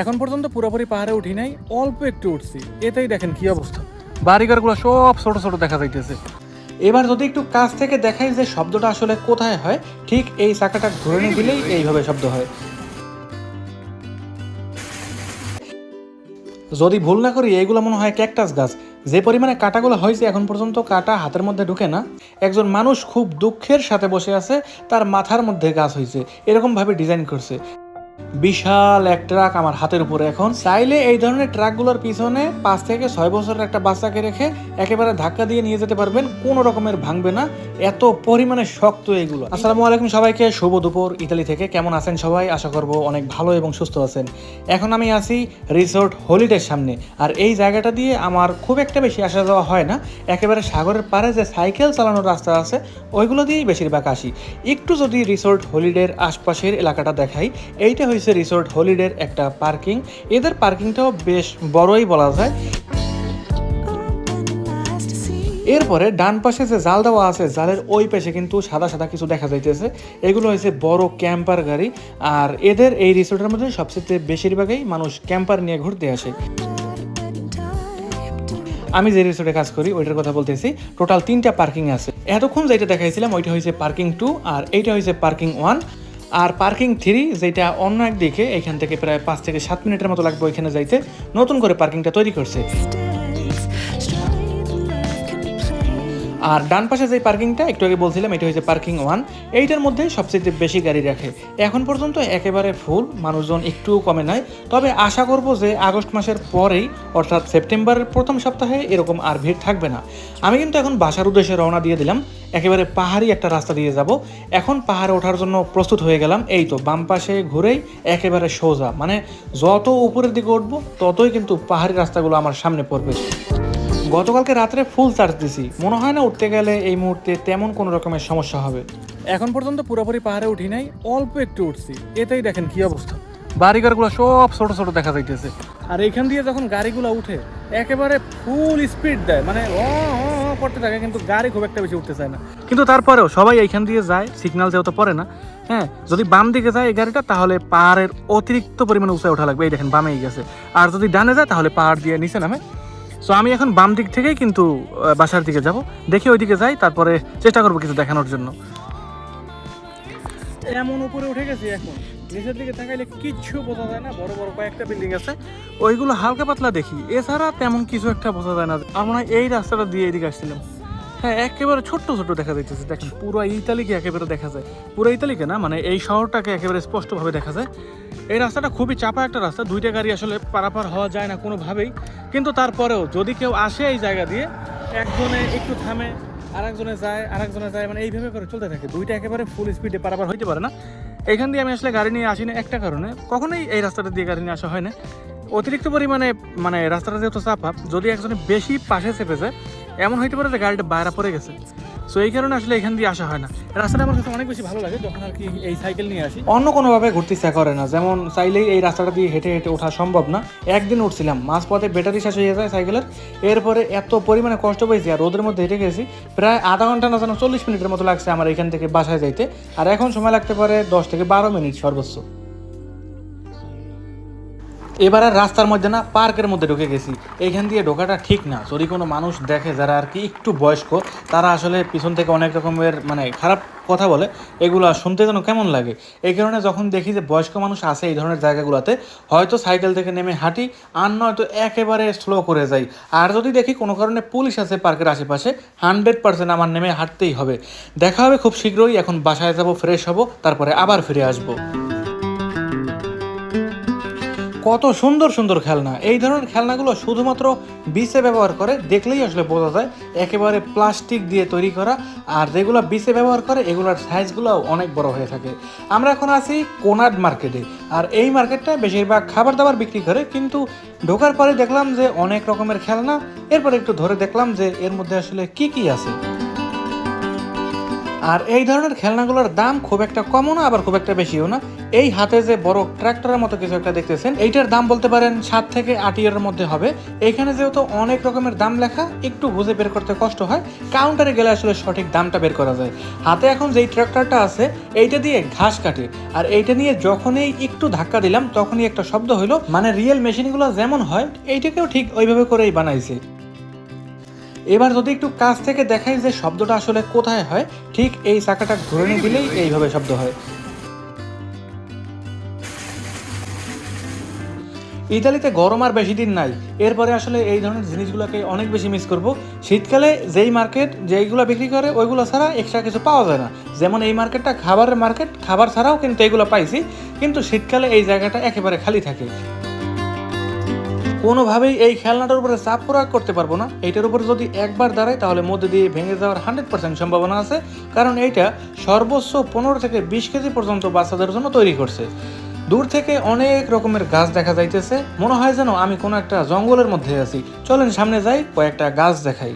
এখন পর্যন্ত পুরোপুরি পাহাড়ে উঠি নাই, অল্প একটু উঠছি। এতেই দেখেন কি অবস্থা, বাড়িঘরগুলো সব ছোট ছোট দেখা যাইতেছে। এবার যদি একটু কাছ থেকে দেখাই যে শব্দটা আসলে কোথায় হয়, ঠিক এই চাকাটা ঘুরে নিয়ে দিলেই এইভাবে শব্দ হয়। যদি ভুল না করি এইগুলো মনে হয় ক্যাকটাস গাছ। যে পরিমাণে কাটাগুলো হয়েছে এখন পর্যন্ত কাটা হাতের মধ্যে ঢুকে না। একজন মানুষ খুব দুঃখের সাথে বসে আছে, তার মাথার মধ্যে গাছ হয়েছে, এরকম ভাবে ডিজাইন করছে। বিশাল এক ট্রাক আমার হাতের উপরে। এখন চাইলে এই ধরনের ট্রাকগুলোর পিছনে 5 থেকে 6 বছরের একটা বাচ্চাকে রেখে একেবারে ধাক্কা দিয়ে নিয়ে যেতে পারবেন, কোনো রকমের ভাঙবে না, এত পরিমাণে শক্ত এগুলো। আসসালামু আলাইকুম সবাইকে, শুভ দুপুর ইতালি থেকে। কেমন আছেন সবাই? আশা করব অনেক ভালো এবং সুস্থ আছেন। এখন আমি আছি রিসোর্ট হলিডের সামনে, আর এই জায়গাটা দিয়ে আমার খুব একটা বেশি আসা যাওয়া হয় না। একেবারে সাগরের পাড়ে যে সাইকেল চালানোর রাস্তা আছে ওইগুলো দিয়েই বেশিরভাগ আসি। একটু যদি রিসোর্ট হলিডের আশপাশের এলাকাটা দেখাই, এইটা হয়েছে রিসোর্ট হলিডের একটা পার্কিং। এদের পার্কিংটাও বেশ বড়ই বলা যায়। এরপরে ডান পাশে যে জাল দেওয়া আছে, জালের ওই পাশে কিন্তু সাদা সাদা কিছু দেখা যাইতেছে, এগুলো হয়েছে বড় ক্যাম্পার গাড়ি। আর এদের এই রিসোর্টের মধ্যে সবচেয়ে বেশিরভাগই মানুষ ক্যাম্পার নিয়ে ঘুরতে আসে। আমি যে রিসোর্টে কাজ করি ওইটার কথা বলতেছি। টোটাল 3টা পার্কিং আছে। এতক্ষণ যেটা দেখাইছিলাম ওইটা হয়েছে পার্কিং 2, আর এইটা হয়েছে পার্কিং 1। আর পার্কিং 3 যেটা অন্য একদিকে, এখান থেকে প্রায় 5 থেকে 7 মিনিটের মতো লাগবে ওইখানে যাইতে। নতুন করে পার্কিংটা তৈরি করছে। আর ডান পাশে যে পার্কিংটা একটু আগে বলছিলাম, এটা হচ্ছে পার্কিং 1। এইটার মধ্যে সবচেয়ে বেশি গাড়ি রাখে। এখন পর্যন্ত একেবারে ফুল, মানুষজন একটুও কমে নাই। তবে আশা করব যে আগস্ট মাসের পরেই, অর্থাৎ সেপ্টেম্বরের প্রথম সপ্তাহে এরকম আর ভিড় থাকবে না। আমি কিন্তু এখন বাসার উদ্দেশ্যে রওনা দিয়ে দিলাম। একেবারে পাহাড়ি একটা রাস্তা দিয়ে যাব। এখন পাহাড়ে ওঠার জন্য প্রস্তুত হয়ে গেলাম। এই তো বাম পাশে ঘুরেই একেবারে সোজা, মানে যত উপরের দিকে উঠবো ততই কিন্তু পাহাড়ি রাস্তাগুলো আমার সামনে পড়বে। গতকালকে রাত্রে ফুল চার্জ দিছি, মনে হয় না উঠতে গেলে এই মুহূর্তে তেমন কোনো রকমের সমস্যা হবে। এখন পর্যন্ত পুরোপুরি পাহাড়ে উঠি নাই, অল্প একটু উঠছি। এতেই দেখেন কি অবস্থা, বাড়িঘরগুলো সব ছোট ছোট দেখা যাইতেছে। আর এইখান দিয়ে যখন গাড়িগুলো উঠে একেবারে ফুল স্পিড দেয়, মানে করতে থাকে, কিন্তু গাড়ি খুব একটা বেশি উঠতে চায় না। কিন্তু তারপরেও সবাই এইখান দিয়ে যায়, সিগন্যাল যেহেতু পড়ে না। হ্যাঁ, যদি বাম দিকে যায় এই গাড়িটা, তাহলে পাহাড়ের অতিরিক্ত পরিমাণে উঁচায় ওঠা লাগবে। এই দেখেন বামেই গেছে। আর যদি ডানে যায় তাহলে পাহাড় দিয়ে নিচে নামে। সো আমি এখন বাম দিক থেকেই কিন্তু বাসার দিকে যাব। দেখি ওইদিকে যাই, তারপরে চেষ্টা করবো কিছু দেখানোর জন্য। এমন উপরে উঠে গেছি, এখন নিচের দিকে তাকাইলে কিচ্ছু বোঝা যায় না। বড় বড় কয়েকটা বিল্ডিং আছে, ওইগুলো হালকা পাতলা দেখি, এছাড়া তেমন কিছু একটা বোঝা যায় না। আমরা এই রাস্তাটা দিয়ে এদিকে আসছিলাম। হ্যাঁ, একেবারে ছোট্ট ছোট্ট দেখা যাইতেছে। দেখেন পুরো ইতালিকে একেবারে দেখা যায়। পুরো ইতালিকে না, মানে এই শহরটাকে একেবারে স্পষ্টভাবে দেখা যায়। এই রাস্তাটা খুবই চাপা একটা রাস্তা, 2টা গাড়ি আসলে পারাপার হওয়া যায় না কোনোভাবেই। কিন্তু তারপরেও যদি কেউ আসে এই জায়গা দিয়ে, একজনে একটু থামে, আরেকজনে যায়, মানে এইভাবে করে চলতে থাকে। 2টা একেবারে ফুল স্পিডে পারাপার হইতে পারে না। এখান দিয়ে আমি আসলে গাড়ি নিয়ে আসি না একটা কারণে, কখনোই এই রাস্তাটা দিয়ে গাড়ি নিয়ে আসা হয় না। অতিরিক্ত পরিমাণে, মানে রাস্তাটা যেহেতু চাপা, যদি একজনে বেশি পাশে চেপে যায়, এমন হইতে পারে যে গাড়িটা বাইরে পড়ে গেছে। সো এই কারণে আসলে এখান দিয়ে আসা হয় না। রাস্তাটা আমার কাছে অনেক বেশি ভালো লাগে যখন আর কি এই সাইকেল নিয়ে আসি। অন্য কোনোভাবে ঘুরতে ইচ্ছা করে না, যেমন চাইলেই এই রাস্তাটা দিয়ে হেঁটে হেঁটে ওঠা সম্ভব না। একদিন উঠছিলাম, মাঝপথে ব্যাটারি শেষ হয়ে যায় সাইকেলের। এরপরে এত পরিমাণে কষ্ট পেয়েছি, আর রোদের মধ্যে হেঁটে গেছি, প্রায় আধা ঘন্টা না যেন 40 মিনিটের মতো লাগছে আমার এখান থেকে বাসায় যাইতে। আর এখন সময় লাগতে পারে 10 থেকে 12 মিনিট সর্বোচ্চ। এবার আর রাস্তার মধ্যে না, পার্কের মধ্যে ঢুকে গেছি। এইখান দিয়ে ঢোকাটা ঠিক না। যদি কোনো মানুষ দেখে যারা আর কি একটু বয়স্ক, তারা আসলে পিছন থেকে অনেক রকমের মানে খারাপ কথা বলে, এগুলো শুনতে যেন কেমন লাগে। এই কারণে যখন দেখি যে বয়স্ক মানুষ আছে এই ধরনের জায়গাগুলোতে, হয়তো সাইকেল থেকে নেমে হাঁটি, আর নয়তো একেবারে স্লো করে যাই। আর যদি দেখি কোনো কারণে পুলিশ আছে পার্কের আশেপাশে, 100% আমার নেমে হাঁটতেই হবে। দেখা হবে খুব শীঘ্রই। এখন বাসায় যাব, ফ্রেশ হব, তারপরে আবার ফিরে আসবো। কত সুন্দর সুন্দর খেলনা। এই ধরনের খেলনাগুলো শুধুমাত্র বিচে ব্যবহার করে, দেখলেই আসলে বোঝা যায়। একেবারে প্লাস্টিক দিয়ে তৈরি করা, আর যেগুলো বিচে ব্যবহার করে এগুলোর সাইজগুলোও অনেক বড় হয়ে থাকে। আমরা এখন আছি কোনাড মার্কেটে, আর এই মার্কেটটা বেশিরভাগ খাবার দাবার বিক্রি করে, কিন্তু ঢোকার পরে দেখলাম যে অনেক রকমের খেলনা। এরপর একটু ধরে দেখলাম যে এর মধ্যে আসলে কি কি আছে। আর এই ধরনের খেলনাগুলোর দাম খুব একটা কমও না, আবার খুব একটা বেশিও না। এই হাতে যে বড় ট্র্যাক্টরের মতো কিছু একটা দেখতেছেন, এইটার দাম বলতে পারেন 7 থেকে 8 ইউরোর মধ্যে হবে। এইখানে যেহেতু অনেক রকমের দাম লেখা, একটু বুঝে বের করতে কষ্ট হয়। কাউন্টারে গেলে আসলে সঠিক দামটা বের করা যায়। হাতে এখন যেই ট্র্যাক্টরটা আছে, এইটা দিয়ে ঘাস কাটে। আর এইটা নিয়ে যখনই একটু ধাক্কা দিলাম, তখনই একটা শব্দ হইলো, মানে রিয়েল মেশিনগুলো যেমন হয় এইটাকেও ঠিক ওইভাবে করেই বানাইছে। এবার যদি একটু কাছ থেকে দেখাই যে শব্দটা আসলে কোথায় হয়, ঠিক এই চাকাটা ঘুরে নিয়ে দিলেই এইভাবে শব্দ হয়। ইতালিতে গরম আর বেশি দিন নাই, এরপরে আসলে এই ধরনের জিনিসগুলোকে অনেক বেশি মিস করব। শীতকালে যেই মার্কেট যেইগুলো বিক্রি করে ওইগুলো ছাড়া এক্সট্রা কিছু পাওয়া যায় না। যেমন এই মার্কেটটা খাবারের মার্কেট, খাবার ছাড়াও কিন্তু এগুলো পাইছি, কিন্তু শীতকালে এই জায়গাটা একেবারে খালি থাকে। কোনোভাবেই এই খেলনাটার উপরে চাপ প্রয়োগ করতে পারবো না। এইটার উপরে যদি একবার দাঁড়াই তাহলে মধ্যে দিয়ে ভেঙে যাওয়ার 100% সম্ভাবনা আছে, কারণ এইটা সর্বোচ্চ 15 থেকে 20 কেজি পর্যন্ত বাচ্চাদের জন্য তৈরি করছে। দূর থেকে অনেক রকমের গাছ দেখা যাইতেছে, মনে হয় যেন আমি কোনো একটা জঙ্গলের মধ্যে আছি। চলেন সামনে যাই, কয়েকটা গাছ দেখাই।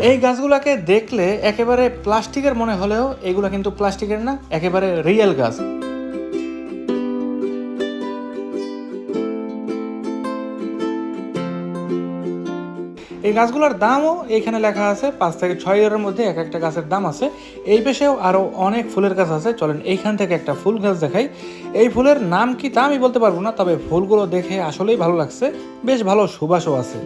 এই গাছগুলোকে দেখলে একেবারে প্লাস্টিকের মনে হলেও এগুলো কিন্তু প্লাস্টিকের না, একেবারে রিয়েল গাছ। এই গাছগুলোর দামও এখানে লেখা আছে, 5 থেকে 6 ইউরোর মধ্যে এক একটা গাছের দাম আছে। এই পেশেও আরও অনেক ফুলের গাছ আছে, চলেন এইখান থেকে একটা ফুল গাছ দেখাই। এই ফুলের নাম কি তা আমি বলতে পারবো না, তবে ফুলগুলো দেখে আসলেই ভালো লাগছে, বেশ ভালো সুবাসও আছে।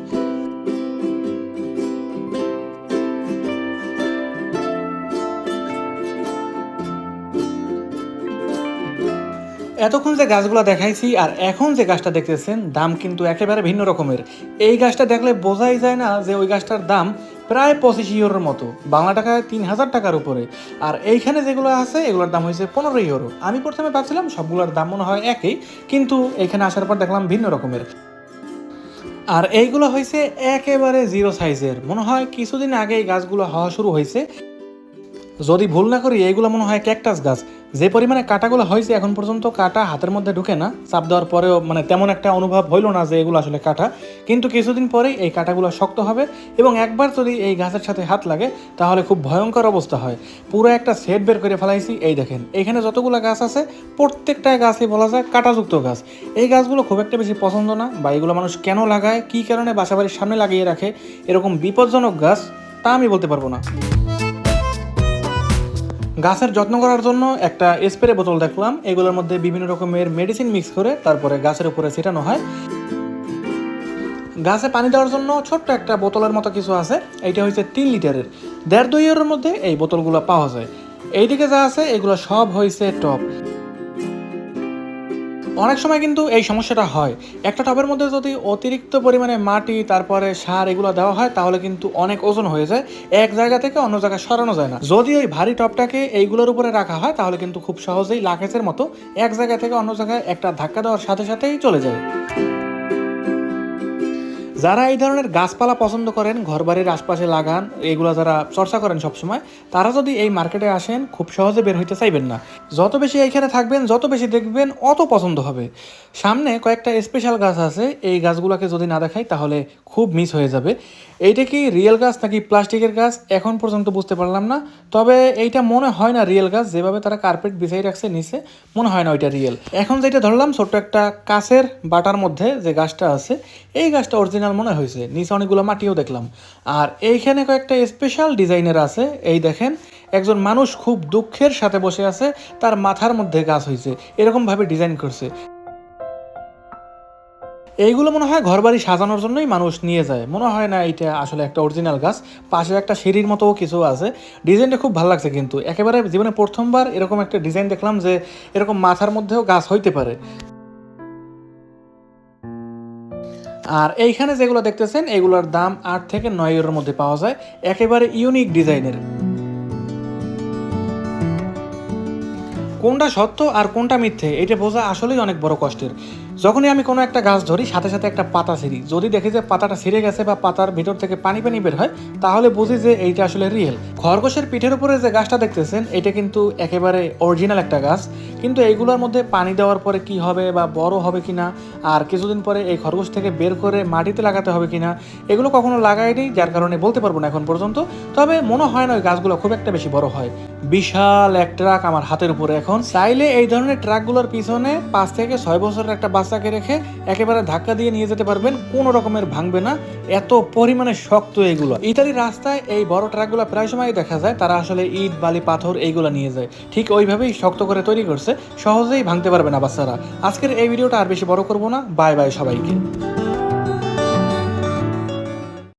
এতক্ষণ যে গাছগুলো দেখাইছি আর এখন যে গাছটা দেখতেছেন, দাম কিন্তু একেবারে ভিন্ন রকমের। এই গাছটা দেখলে বোঝাই যায় না যে ওই গাছটার দাম প্রায় 25 ইউরোর মতো, বাংলা টাকায় 3000 টাকার উপরে। আর এইখানে যেগুলো আছে এগুলোর দাম হয়েছে 15 ইউরো। আমি প্রথমে ভাবছিলাম সবগুলোর দাম মনে হয় একই, কিন্তু এখানে আসার পর দেখলাম ভিন্ন রকমের। আর এইগুলো হয়েছে একেবারে জিরো সাইজের, মনে হয় কিছুদিন আগে এই গাছগুলো হওয়া শুরু হয়েছে। যদি ভুল না করি এইগুলো মনে হয় ক্যাকটাস গাছ। যে পরিমাণে কাটাগুলো হয়েছে এখন পর্যন্ত কাটা হাতের মধ্যে ঢুকে না, চাপ দেওয়ার পরেও মানে তেমন একটা অনুভব হইলো না যে এগুলো আসলে কাটা। কিন্তু কিছুদিন পরেই এই কাটাগুলো শক্ত হবে, এবং একবার যদি এই গাছের সাথে হাত লাগে তাহলে খুব ভয়ঙ্কর অবস্থা হয়। পুরো একটা সেট বের করে ফেলাইছি। এই দেখেন এখানে যতগুলো গাছ আছে প্রত্যেকটা গাছই বলা যায় কাটাযুক্ত গাছ। এই গাছগুলো খুব একটা বেশি পছন্দ না, বা এগুলো মানুষ কেন লাগায়, কী কারণে বাসাবাড়ির সামনে লাগিয়ে রাখে এরকম বিপজ্জনক গাছ, তা আমি বলতে পারবো না। গাছের যত্ন করার জন্য একটা স্প্রে বোতল দেখলাম, এগুলোর মধ্যে বিভিন্ন রকমের মেডিসিন মিক্স করে তারপরে গাছের উপরে ছিটানো হয়। গাছে পানি দেওয়ার জন্য ছোট্ট একটা বোতলের মতো কিছু আছে, এইটা হচ্ছে 3 লিটারের। 1.5-2 ইউরোর মধ্যে এই বোতলগুলো পাওয়া যায়। এইদিকে যা আছে এগুলো সব হয়েছে টব। অনেক সময় কিন্তু এই সমস্যাটা হয়, একটা টবের মধ্যে যদি অতিরিক্ত পরিমাণে মাটি তারপরে সার এগুলো দেওয়া হয় তাহলে কিন্তু অনেক ওজন হয়ে যায়, এক জায়গা থেকে অন্য জায়গায় সরানো যায় না। যদি এই ভারী টবটাকে এইগুলোর উপরে রাখা হয় তাহলে কিন্তু খুব সহজেই লাকেজের মতো এক জায়গা থেকে অন্য জায়গায় একটা ধাক্কা দেওয়ার সাথে সাথেই চলে যায়। যারা এই ধরনের গাছপালা পছন্দ করেন, ঘরবাড়ির আশপাশে লাগান, এগুলো যারা চর্চা করেন সবসময়, তারা যদি এই মার্কেটে আসেন খুব সহজে বের হইতে চাইবেন না। যত বেশি এইখানে থাকবেন, যত বেশি দেখবেন, অত পছন্দ হবে। সামনে কয়েকটা স্পেশাল গাছ আছে, এই গাছগুলোকে যদি না দেখাই তাহলে খুব মিস হয়ে যাবে। এইটা কি রিয়েল গাছ নাকি প্লাস্টিকের গাছ এখন পর্যন্ত বুঝতে পারলাম না, তবে এইটা মনে হয় না রিয়েল গাছ, যেভাবে তারা কার্পেট বিছাই রাখছে নিচে, মনে হয় না ওইটা রিয়েল। এখন যেটা ধরলাম ছোট্ট একটা কাছের বাটার মধ্যে যে গাছটা আছে, এই গাছটা অরিজিনাল মনে হয়েছে, নিচে অনেকগুলো মাটিও দেখলাম। আর এইখানে কয়েকটা স্পেশাল ডিজাইনের আছে, এই দেখেন একজন মানুষ খুব দুঃখের সাথে বসে আছে, তার মাথার মধ্যে গাছ হয়েছে, এরকমভাবে ডিজাইন করছে। এইগুলো মনে হয় ঘরবাড়ি সাজানোর জন্যই মানুষ নিয়ে যায়, মনে হয় না এটা আসলে একটা অরিজিনাল গাছ। পাশে একটা সিঁড়ির মতো কিছু আছে, ডিজাইনটা খুব ভালো লাগছে, কিন্তু একেবারে জীবনে প্রথমবার এরকম একটা ডিজাইন দেখলাম যে এরকম মাথার মধ্যেও গাছ হইতে পারে। আর এইখানে যেগুলো দেখতেছেন এগুলোর দাম 8 থেকে 9 ইউরোর মধ্যে পাওয়া যায়, একেবারে ইউনিক ডিজাইনের। কোনটা সত্য আর কোনটা মিথ্যে এটা বোঝা আসলেই অনেক বড় কষ্টের। যখনই আমি কোনো একটা গাছ ধরি সাথে সাথে একটা পাতা ছিঁড়ি, যদি দেখি যে পাতাটা ছিঁড়ে গেছে বা পাতার ভিতর থেকে পানি পানি বের হয়, তাহলে বুঝি যে এইটা আসলে রিয়েল। খরগোশের পিঠের উপরে যে গাছটা দেখতেছেন এটা কিন্তু একেবারে অরিজিনাল একটা গাছ, কিন্তু এইগুলোর মধ্যে পানি দেওয়ার পরে কি হবে বা বড় হবে কিনা, আর কিছুদিন পরে এই খরগোশ থেকে বের করে মাটিতে লাগাতে হবে কিনা, এগুলো কখনো লাগাইনি, যার কারণে বলতে পারবো না এখন পর্যন্ত। তবে মনে হয় না ওই গাছগুলো খুব একটা বেশি বড় হয়। বিশাল এক ট্রাক আমার হাতের উপরে এখন, চাইলে এই ধরনের ট্রাকগুলোর পিছনে 5 থেকে 6 বছরের একটা বাচ্চাকে রেখে একেবারে ধাক্কা দিয়ে নিয়ে যেতে পারবেন, কোনো রকমের ভাঙবে না, এত পরিমাণে শক্ত এগুলো। ইতালির রাস্তায় এই বড় ট্রাকগুলো প্রায় সময় দেখা যায় তারা আসলে ইট বালি পাথর এইগুলো নিয়ে যায়, ঠিক ওইভাবেই শক্ত করে তৈরি করছে, সহজেই ভাঙতে পারবে না বাচ্চারা। আজকের এই ভিডিওটা আর বেশি বড় করবো না, বাই বাই সবাইকে।